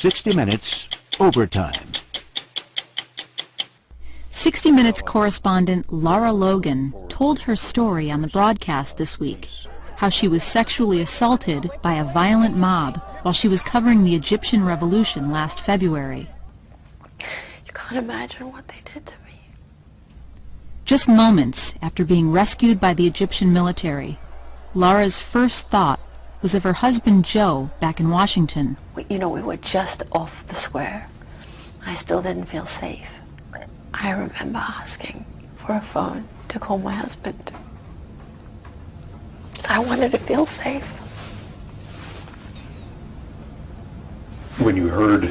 60 Minutes Overtime. 60 Minutes correspondent Lara Logan told her story on the broadcast this week, how she was sexually assaulted by a violent mob while she was covering the Egyptian revolution last February. You can't imagine what they did to me. Just moments after being rescued by the Egyptian military, Lara's first thought was of her husband Joe back in Washington. We were just off the square. I still didn't feel safe. I remember asking for a phone to call my husband. I wanted to feel safe. When you heard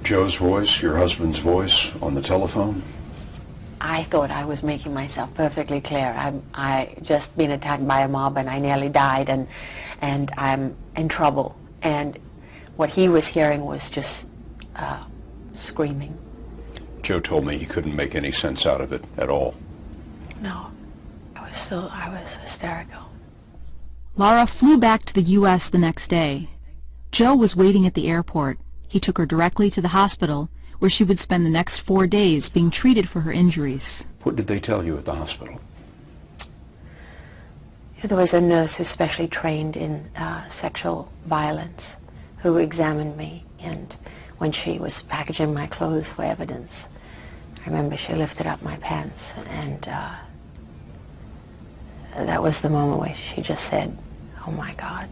Joe's voice, your husband's voice, on the telephone? I thought I was making myself perfectly clear. I just been attacked by a mob and I nearly died and I'm in trouble. And what he was hearing was just screaming. Joe told me he couldn't make any sense out of it at all. No, I was hysterical. Lara flew back to the U.S. the next day. Joe was waiting at the airport. He took her directly to the hospital, where she would spend the next 4 days being treated for her injuries. What did they tell you at the hospital? There was a nurse who's specially trained in sexual violence who examined me, and when she was packaging my clothes for evidence, I remember she lifted up my pants, and that was the moment where she just said, "Oh my God,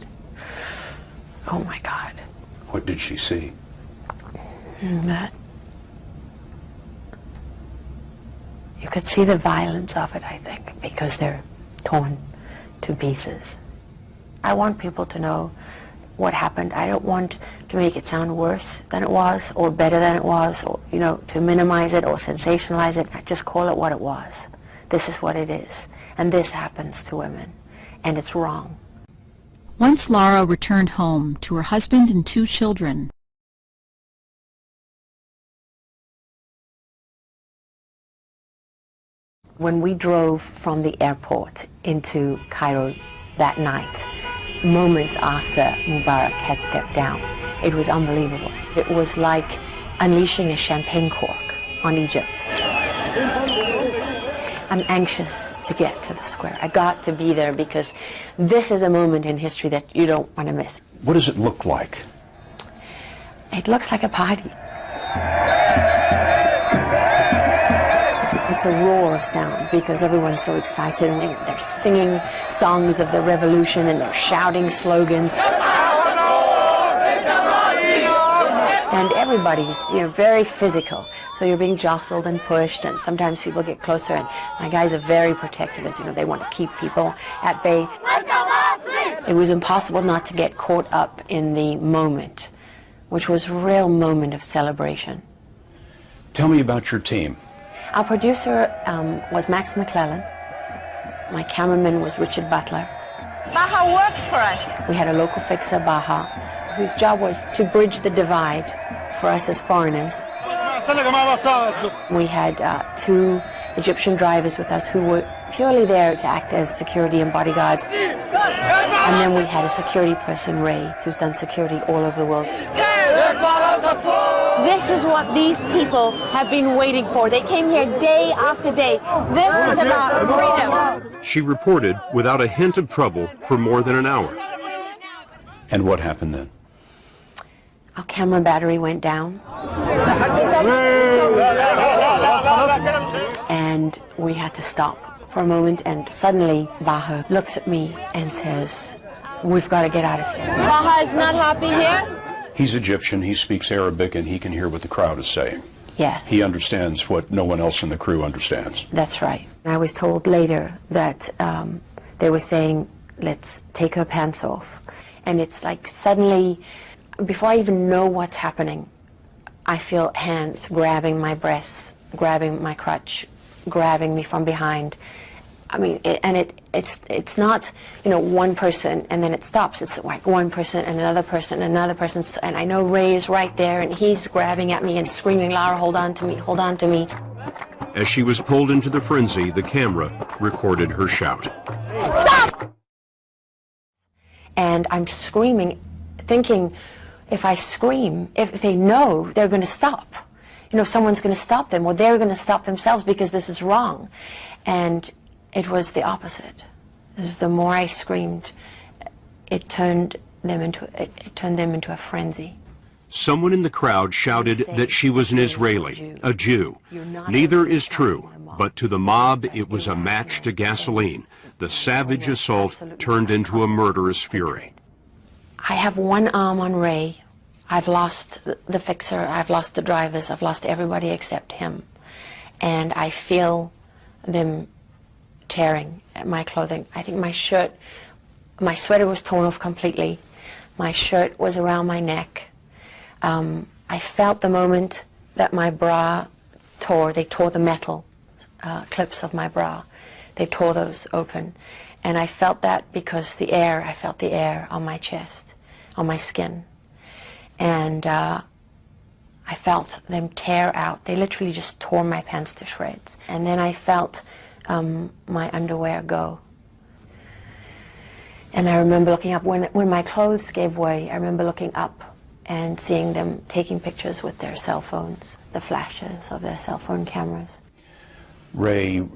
oh my God." What did she see? That you could see the violence of it, I think, because they're torn to pieces. I want people to know what happened. I don't want to make it sound worse than it was, or better than it was, or, to minimize it or sensationalize it. I just call it what it was. This is what it is. And this happens to women. And it's wrong. Once Lara returned home to her husband and 2 children, when we drove from the airport into Cairo that night, moments after Mubarak had stepped down, it was unbelievable. It was like unleashing a champagne cork on Egypt. I'm anxious to get to the square. I got to be there because this is a moment in history that you don't want to miss. What does it look like? It looks like a party. It's a roar of sound because everyone's so excited and they're singing songs of the revolution and they're shouting slogans. And everybody's very physical. So you're being jostled and pushed, and sometimes people get closer, and my guys are very protective. As they want to keep people at bay. It was impossible not to get caught up in the moment, which was a real moment of celebration. Tell me about your team. Our producer was Max McClellan. My cameraman was Richard Butler. Baha works for us. We had a local fixer, Baha, whose job was to bridge the divide for us as foreigners. We had 2 Egyptian drivers with us who were purely there to act as security and bodyguards. And then we had a security person, Ray, who's done security all over the world. This is what these people have been waiting for. They came here day after day. This is about freedom. She reported without a hint of trouble for more than an hour. And what happened then? Our camera battery went down. And we had to stop for a moment, and suddenly Baha looks at me and says, "We've got to get out of here." Baha is not happy here. He's Egyptian, he speaks Arabic, and he can hear what the crowd is saying. Yes. He understands what no one else in the crew understands. That's right. I was told later that they were saying, "Let's take her pants off." And it's like suddenly, before I even know what's happening, I feel hands grabbing my breasts, grabbing my crotch, grabbing me from behind. I mean, it's not, one person and then it stops. It's like one person and another person and another person. And I know Ray is right there and he's grabbing at me and screaming, "Lara, hold on to me, hold on to me." As she was pulled into the frenzy, the camera recorded her shout. Stop! And I'm screaming, thinking, if I scream, if they know, they're going to stop. You know, someone's going to stop them, or they're going to stop themselves because this is wrong. And it was the opposite. The more I screamed, it turned them into a frenzy. Someone in the crowd shouted that she was an Israeli, a Jew. Neither is true, but to the mob it was a match to gasoline. The savage assault turned into a murderous fury. I have one arm on Ray. I've lost the fixer, I've lost the drivers, I've lost everybody except him. And I feel them tearing at my clothing. I think my sweater was torn off completely. My shirt was around my neck. I felt the moment that my bra tore. They tore the metal clips of my bra. They tore those open. And I felt that because I felt the air on my chest, on my skin. And I felt them tear out. They literally just tore my pants to shreds. And then I felt my underwear go. And I remember looking up, when my clothes gave way, I remember looking up and seeing them taking pictures with their cell phones, the flashes of their cell phone cameras. Ray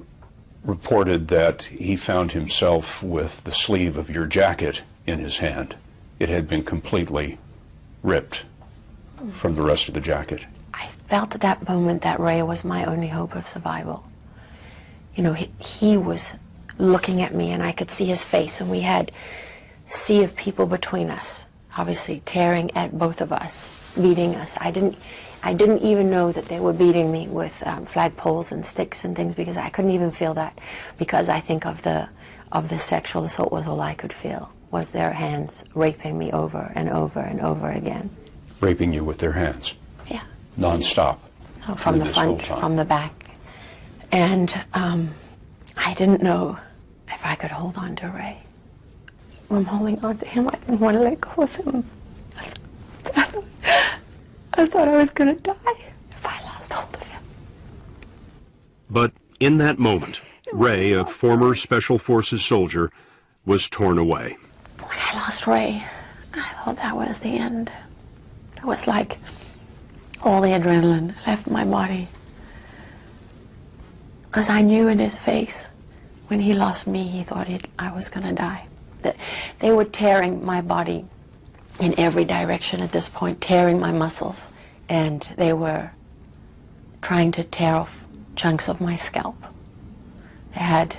reported that he found himself with the sleeve of your jacket in his hand. It had been completely ripped from the rest of the jacket. I felt at that moment that Ray was my only hope of survival. You know, he was looking at me and I could see his face, and we had a sea of people between us, obviously tearing at both of us, beating us. I didn't even know that they were beating me with flagpoles and sticks and things, because I couldn't even feel that, because I think of the sexual assault was all I could feel, was their hands raping me over and over and over again. Raping you with their hands? Yeah. Non-stop? No, from the front, from the back. And I didn't know if I could hold on to Ray. When I'm holding on to him, I didn't want to let go of him. I thought I was going to die if I lost hold of him. But in that moment, Ray, a former Special Forces soldier, was torn away. When I lost Ray, I thought that was the end. It was like all the adrenaline left my body. Because I knew in his face, when he lost me, he thought I was going to die. They were tearing my body in every direction at this point, tearing my muscles, and they were trying to tear off chunks of my scalp. They had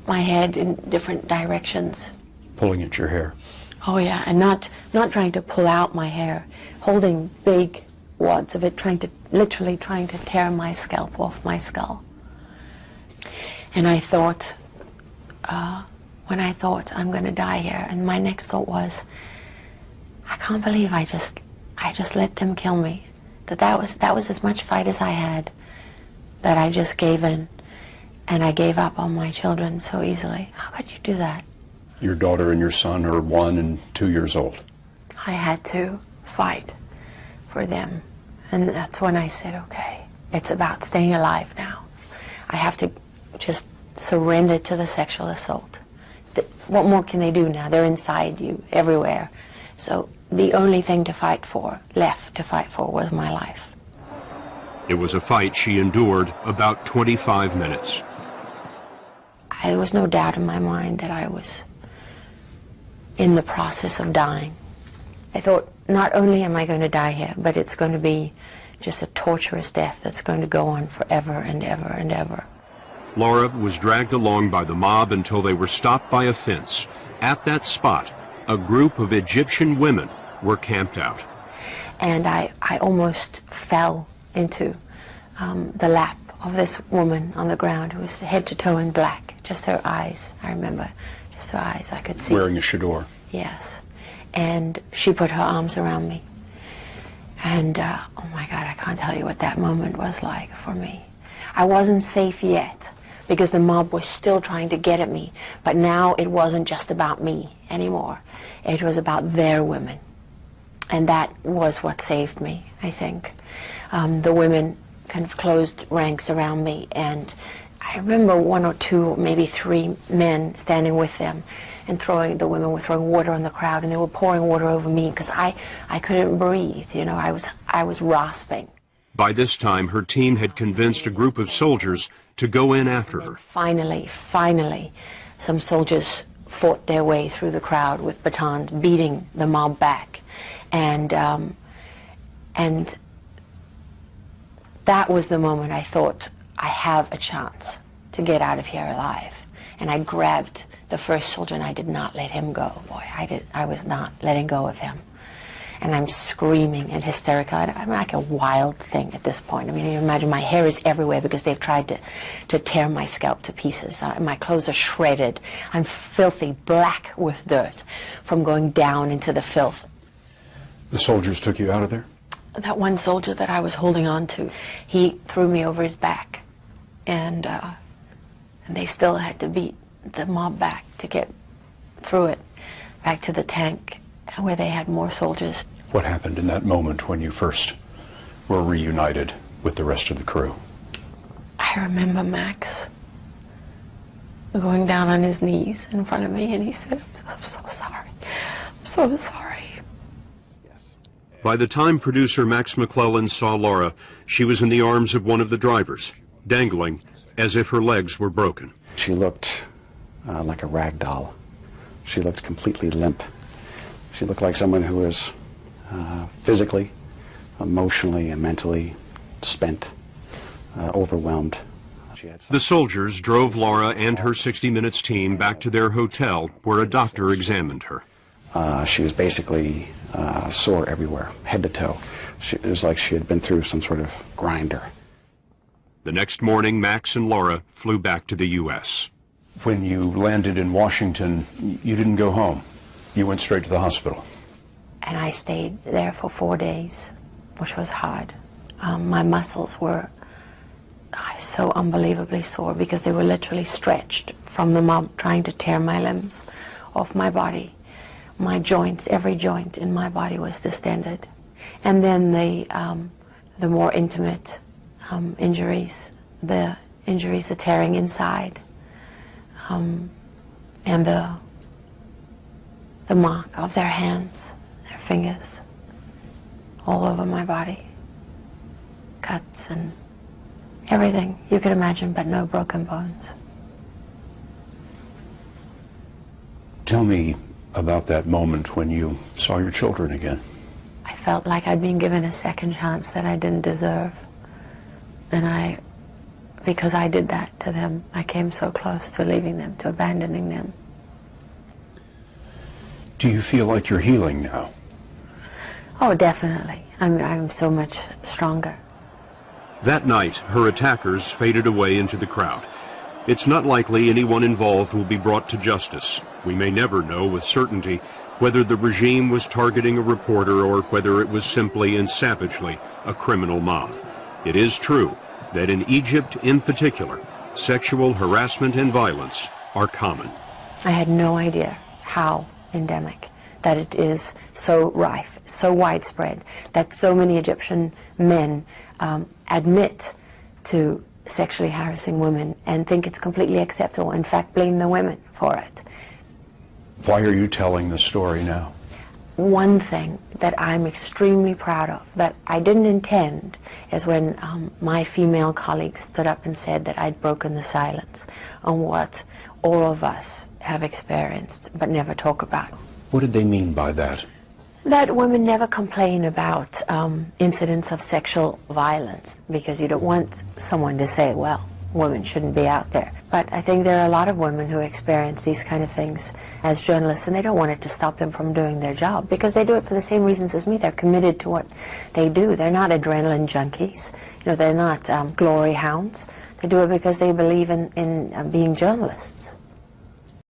my head in different directions. Pulling at your hair? Oh yeah, and not trying to pull out my hair, holding big wads of it, literally trying to tear my scalp off my skull. And I thought, when I thought I'm going to die here, and my next thought was, I can't believe I just let them kill me. That was as much fight as I had, that I just gave in, and I gave up on my children so easily. How could you do that? Your daughter and your son are 1 and 2 years old. I had to fight for them, and that's when I said, okay, it's about staying alive now. I have to just surrender to the sexual assault. What more can they do now? They're inside you, everywhere. So the only thing left to fight for was my life. It was a fight she endured about 25 minutes. There was no doubt in my mind that I was in the process of dying. I thought, not only am I going to die here, but it's going to be just a torturous death that's going to go on forever and ever and ever. Laura was dragged along by the mob until they were stopped by a fence. At that spot, a group of Egyptian women were camped out. And I almost fell into the lap of this woman on the ground who was head to toe in black. Just her eyes, I remember. Just her eyes, I could see. Wearing a chador. Yes. And she put her arms around me. And, oh my God, I can't tell you what that moment was like for me. I wasn't safe yet, because the mob was still trying to get at me. But now it wasn't just about me anymore. It was about their women. And that was what saved me, I think. The women kind of closed ranks around me, and I remember one or two, maybe three men standing with them, and the women were throwing water on the crowd, and they were pouring water over me because I couldn't breathe. You know, I was rasping. By this time, her team had convinced a group of soldiers to go in after her. Finally, some soldiers fought their way through the crowd with batons, beating the mob back, and that was the moment I thought, I have a chance to get out of here alive. And I grabbed the first soldier and I did not let him go. Boy, I was not letting go of him. And I'm screaming and hysterical. I'm like a wild thing at this point. I mean, you imagine my hair is everywhere because they've tried to tear my scalp to pieces. My clothes are shredded. I'm filthy black with dirt from going down into the filth. The soldiers took you out of there? That one soldier that I was holding on to, he threw me over his back. And they still had to beat the mob back to get through it, back to the tank where they had more soldiers. What happened in that moment when you first were reunited with the rest of the crew? I remember Max going down on his knees in front of me, and he said, "I'm so sorry. I'm so sorry." By the time producer Max McClellan saw Laura, she was in the arms of one of the drivers, dangling as if her legs were broken. She looked like a rag doll. She looked completely limp. She looked like someone who was physically, emotionally, and mentally spent, overwhelmed. The soldiers drove Laura and her 60 Minutes team back to their hotel where a doctor examined her. She was basically sore everywhere, head to toe. It was like she had been through some sort of grinder. The next morning, Max and Laura flew back to the U.S. When you landed in Washington, you didn't go home. You went straight to the hospital. And I stayed there for 4 days, which was hard. My muscles were so unbelievably sore because they were literally stretched from the mob trying to tear my limbs off my body. My joints, every joint in my body was distended. And then the more intimate injuries, the tearing inside, and the mark of their hands, their fingers, all over my body, cuts and everything you could imagine, but no broken bones. Tell me about that moment when you saw your children again. I felt like I'd been given a second chance that I didn't deserve. And because I did that to them, I came so close to leaving them, to abandoning them. Do you feel like you're healing now? Oh, definitely. I'm so much stronger. That night, her attackers faded away into the crowd. It's not likely anyone involved will be brought to justice. We may never know with certainty whether the regime was targeting a reporter or whether it was simply and savagely a criminal mob. It is true that in Egypt in particular, sexual harassment and violence are common. I had no idea how endemic, that it is so rife, so widespread, that so many Egyptian men admit to sexually harassing women and think it's completely acceptable, in fact blame the women for it. Why are you telling the story now? One thing that I'm extremely proud of, that I didn't intend, is when my female colleagues stood up and said that I'd broken the silence on what all of us have experienced but never talk about. What did they mean by that? That women never complain about incidents of sexual violence because you don't want someone to say, well, women shouldn't be out there. But I think there are a lot of women who experience these kind of things as journalists, and they don't want it to stop them from doing their job because they do it for the same reasons as me. They're committed to what they do. They're not adrenaline junkies. You know, they're not glory hounds. They do it because they believe in being journalists.